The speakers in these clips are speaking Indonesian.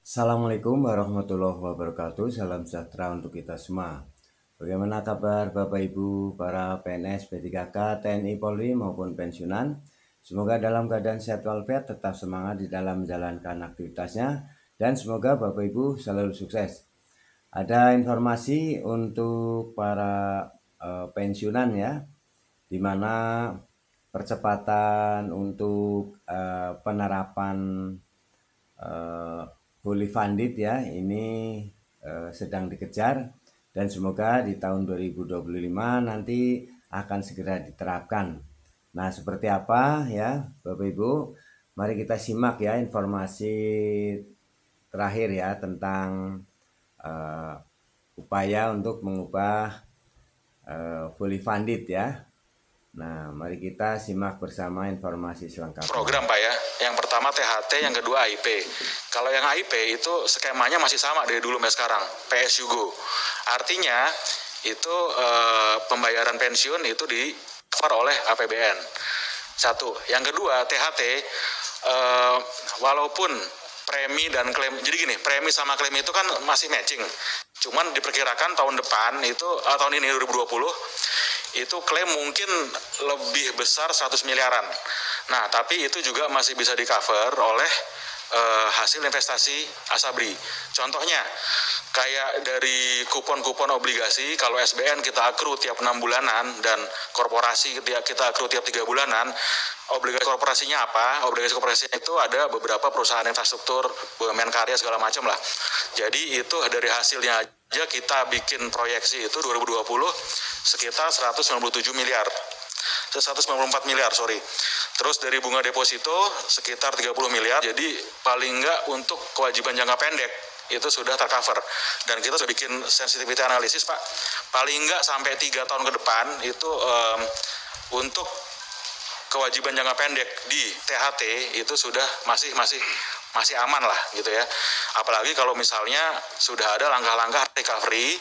Assalamualaikum warahmatullahi wabarakatuh. Salam sejahtera untuk kita semua. Bagaimana kabar Bapak Ibu, para PNS, P3K, TNI, Polri maupun pensiunan? Semoga dalam keadaan sehat walafiat, tetap semangat di dalam menjalankan aktivitasnya, dan semoga Bapak Ibu selalu sukses. Ada informasi untuk para pensiunan ya, di mana percepatan untuk penerapan fully funded ya, ini sedang dikejar, dan semoga di tahun 2025 nanti akan segera diterapkan. Nah, seperti apa ya Bapak Ibu? Mari kita simak ya informasi terakhir ya tentang upaya untuk mengubah fully funded ya. Nah, mari kita simak bersama informasi selengkapnya. Program Pak ya, yang pertama THT, yang kedua AIP. Kalau yang AIP itu skemanya masih sama dari dulu sampai sekarang, PSU Go. Artinya itu pembayaran pensiun itu di cover oleh APBN. Satu. Yang kedua THT, walaupun premi dan klaim, jadi gini, premi sama klaim itu kan masih matching. Cuman diperkirakan tahun depan itu, tahun ini 2020, itu klaim mungkin lebih besar 100 miliaran. Nah, tapi itu juga masih bisa di-cover oleh hasil investasi Asabri. Contohnya, kayak dari kupon-kupon obligasi, kalau SBN kita akru tiap 6 bulanan, dan korporasi kita akru tiap 3 bulanan, obligasi korporasinya apa? Obligasi korporasinya itu ada beberapa perusahaan infrastruktur, BUMN karya segala macam lah. Jadi itu dari hasilnya aja kita bikin proyeksi itu 2020 sekitar 194 miliar, sorry. Terus dari bunga deposito sekitar 30 miliar. Jadi paling enggak untuk kewajiban jangka pendek itu sudah tercover. Dan kita sudah bikin sensitivity analisis Pak. Paling enggak sampai 3 tahun ke depan itu untuk kewajiban jangka pendek di THT itu sudah masih aman lah gitu ya. Apalagi kalau misalnya sudah ada langkah-langkah recovery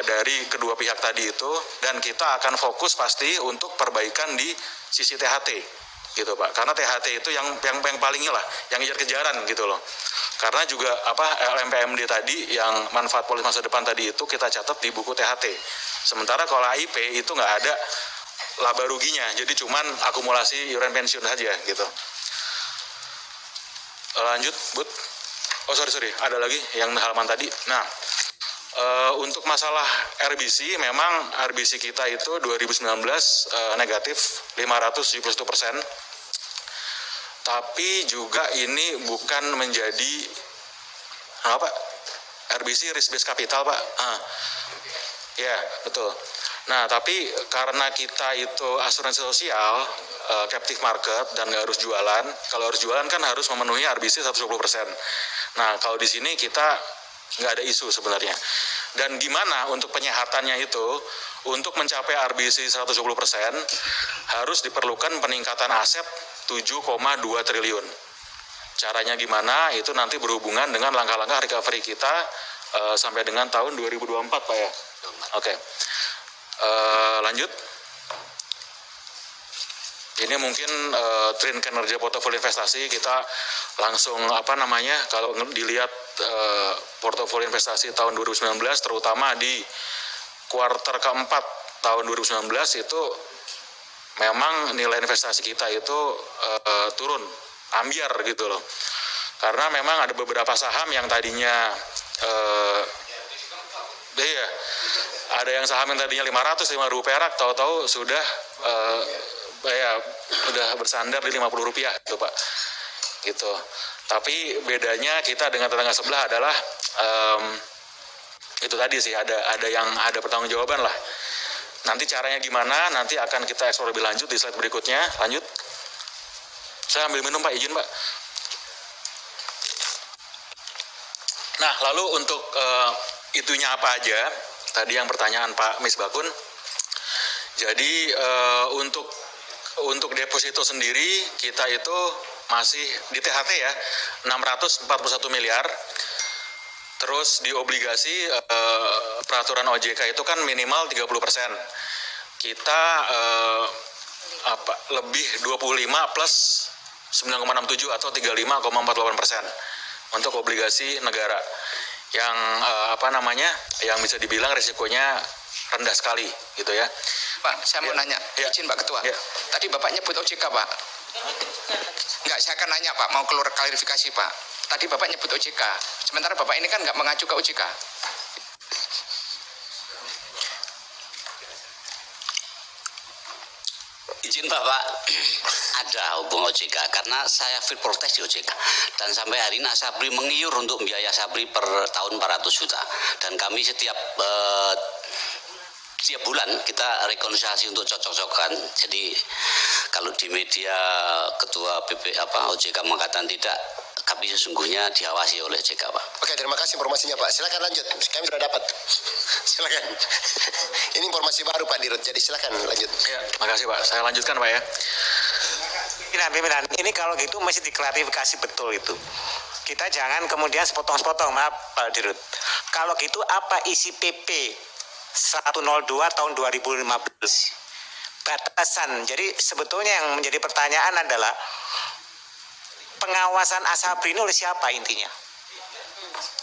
dari kedua pihak tadi itu, dan kita akan fokus pasti untuk perbaikan di sisi THT gitu Pak, karena THT itu yang paling lah, yang kejar-kejaran gitu loh. Karena juga LMPMD tadi yang manfaat polis masa depan tadi itu kita catat di buku THT. Sementara kalau AIP itu nggak ada laba ruginya, jadi cuman akumulasi iuran pensiun saja gitu. Lanjut Bud. Oh sorry, ada lagi yang halaman tadi. Nah, untuk masalah RBC, memang RBC kita itu 2019 negatif 571%. Tapi juga ini bukan menjadi apa? RBC risk based capital Pak. Ya betul. Nah tapi karena kita itu asuransi sosial, captive market, dan nggak harus jualan. Kalau harus jualan kan harus memenuhi RBC 120%. Nah kalau di sini kita nggak ada isu sebenarnya. Dan gimana untuk penyehatannya itu, untuk mencapai RBC 120% harus diperlukan peningkatan aset 7,2 triliun. Caranya gimana? Itu nanti berhubungan dengan langkah-langkah recovery kita sampai dengan tahun 2024 Pak ya. Oke. Lanjut. Ini mungkin tren kinerja portofolio investasi kita langsung kalau dilihat portofolio investasi tahun 2019 terutama di kuartal keempat tahun 2019 itu memang nilai investasi kita itu turun ambiar gitu loh. Karena memang ada beberapa saham yang tadinya ada yang saham yang tadinya 500 perak tahu-tahu sudah udah bersandar di 50 rupiah gitu Pak gitu. Tapi bedanya kita dengan tetangga sebelah adalah itu tadi sih, ada pertanggungjawaban lah. Nanti caranya gimana nanti akan kita eksplor lebih lanjut di slide berikutnya. Lanjut. Saya ambil minum Pak, izin Pak. Nah lalu untuk itunya apa aja, tadi yang pertanyaan Pak Misbakun. Jadi untuk deposito sendiri kita itu masih di THT ya 641 miliar. Terus di obligasi peraturan OJK itu kan minimal 30%. Kita lebih 25 plus 9,67 atau 35,48%. untuk obligasi negara yang yang bisa dibilang risikonya rendah sekali gitu ya. Pak, saya mau nanya, izin Pak Ketua. Tadi Bapak nyebut OJK, Pak. Enggak, saya akan nanya Pak, mau keluar klarifikasi Pak. Tadi Bapak nyebut OJK, sementara Bapak ini kan nggak mengacu ke OJK. Izin Bapak, ada hubung OJK karena saya fit protes di OJK dan sampai hari ini Asabri mengiur untuk biaya Asabri per tahun 400 juta dan kami setiap bulan kita rekonsiliasi untuk cocok-cocokan. Jadi kalau di media ketua OJK mengatakan tidak, kami sesungguhnya diawasi oleh OJK, Pak. Oke, terima kasih informasinya Pak. Silakan lanjut, kami sudah dapat. Silakan. Ini informasi baru Pak Dirut, jadi silakan lanjut. Ya, makasih Pak. Saya lanjutkan Pak ya. Pimpinan, ini kalau gitu mesti diklarifikasi betul itu. Kita jangan kemudian sepotong-sepotong, maaf Pak Dirut. Kalau gitu apa isi PP 102 tahun 2015? Batasan. Jadi sebetulnya yang menjadi pertanyaan adalah pengawasan Asabri ini oleh siapa intinya?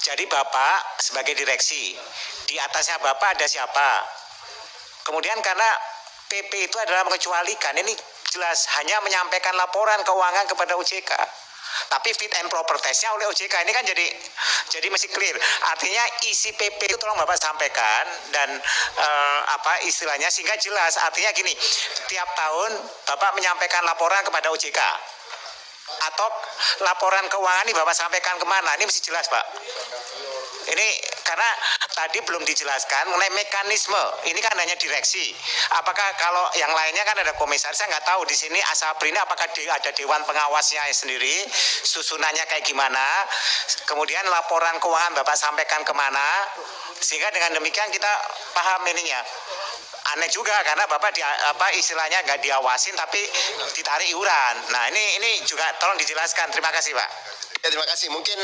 Jadi Bapak sebagai direksi, di atasnya Bapak ada siapa? Kemudian karena PP itu adalah mengecualikan, ini jelas hanya menyampaikan laporan keuangan kepada OJK. Tapi fit and proper testnya oleh OJK ini kan jadi mesti clear. Artinya isi PP itu tolong Bapak sampaikan dan istilahnya sehingga jelas. Artinya gini, tiap tahun Bapak menyampaikan laporan kepada OJK atau laporan keuangan ini Bapak sampaikan kemana? Ini mesti jelas Pak. Ini karena tadi belum dijelaskan mengenai mekanisme. Ini kan hanya direksi. Apakah kalau yang lainnya kan ada komisaris? Saya nggak tahu di sini Asabri ini apakah ada dewan pengawasnya sendiri, susunannya kayak gimana. Kemudian laporan keuangan Bapak sampaikan kemana? Sehingga dengan demikian kita paham ininya. Aneh juga karena Bapak istilahnya nggak diawasin tapi ditarik iuran. Nah ini juga tolong dijelaskan. Terima kasih Pak. Ya, terima kasih. Mungkin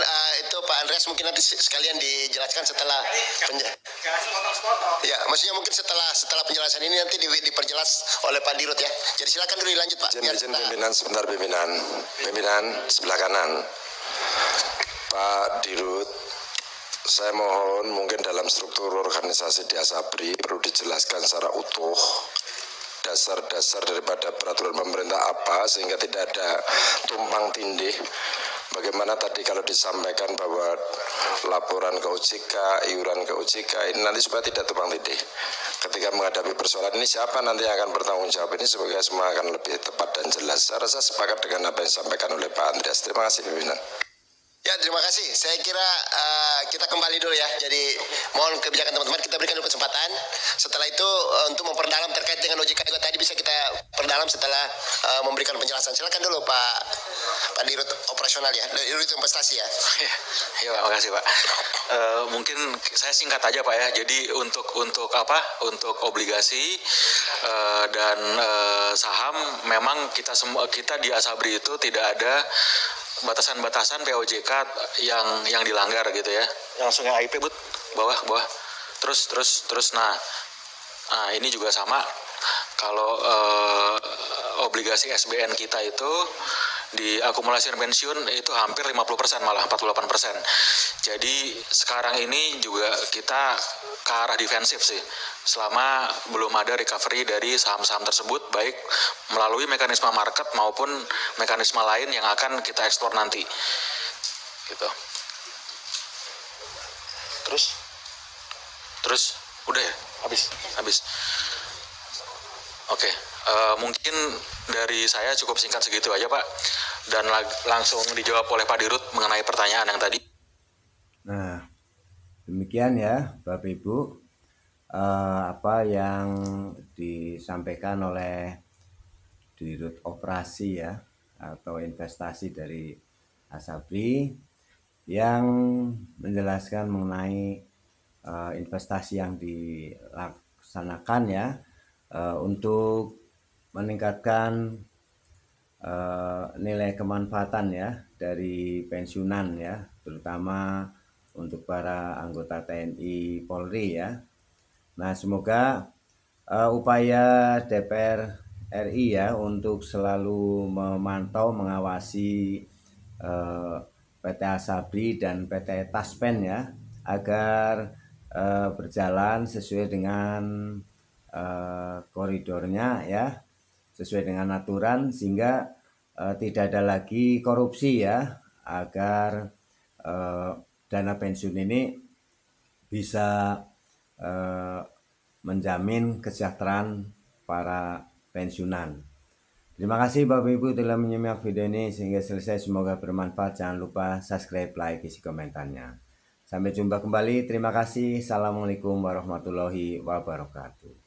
itu Pak Andreas mungkin nanti sekalian dijelaskan setelah ya, maksudnya mungkin setelah penjelasan ini nanti diperjelas oleh Pak Dirut ya. Jadi silakan dulu dilanjut Pak. Izin pimpinan sebentar pimpinan sebelah kanan. Pak Dirut, saya mohon mungkin dalam struktur organisasi di Asabri perlu dijelaskan secara utuh dasar-dasar daripada peraturan pemerintah apa sehingga tidak ada tumpang tindih. Bagaimana tadi kalau disampaikan bahwa laporan ke OJK, iuran ke OJK ini nanti supaya tidak tumpang tindih. Ketika menghadapi persoalan ini siapa nanti yang akan bertanggung jawab ini semoga semua akan lebih tepat dan jelas. Saya rasa sepakat dengan apa yang disampaikan oleh Pak Andreas. Terima kasih pimpinan. Ya, terima kasih. Saya kira kita kembali dulu ya. Jadi mohon kebijakan teman-teman, kita berikan dulu kesempatan. Setelah itu untuk memperdalam terkait dengan OJK juga tadi bisa kita perdalam setelah memberikan penjelasan. Silakan dulu Pak Dirut operasional ya, Dirut investasi ya. Ya, makasih Pak. Mungkin saya singkat aja Pak ya. Jadi untuk obligasi dan saham memang kita di Asabri itu tidak ada batasan-batasan POJK yang dilanggar gitu ya. Langsung yang IP but bawah. Terus nah ini juga sama. Kalau obligasi SBN kita itu di akumulasi pensiun itu hampir 50%, malah 48%. Jadi sekarang ini juga kita ke arah defensif sih. Selama belum ada recovery dari saham-saham tersebut, baik melalui mekanisme market maupun mekanisme lain yang akan kita eksplor nanti. Gitu. Terus udah ya? Habis. Oke. Mungkin dari saya cukup singkat segitu aja Pak, dan langsung dijawab oleh Pak Dirut mengenai pertanyaan yang tadi. Nah, demikian ya Bapak Ibu apa yang disampaikan oleh Dirut Operasi ya atau investasi dari Asabri yang menjelaskan mengenai investasi yang dilaksanakan ya untuk meningkatkan nilai kemanfaatan ya dari pensiunan ya, terutama untuk para anggota TNI Polri ya. Nah, semoga upaya DPR RI ya untuk selalu memantau, mengawasi PT Asabri dan PT Taspen ya, agar berjalan sesuai dengan koridornya ya, sesuai dengan aturan, sehingga tidak ada lagi korupsi ya, agar dana pensiun ini bisa menjamin kesejahteraan para pensiunan. Terima kasih Bapak Ibu telah menyimak video ini sehingga selesai, semoga bermanfaat. Jangan lupa subscribe, like, isi komentarnya. Sampai jumpa kembali, terima kasih. Assalamualaikum warahmatullahi wabarakatuh.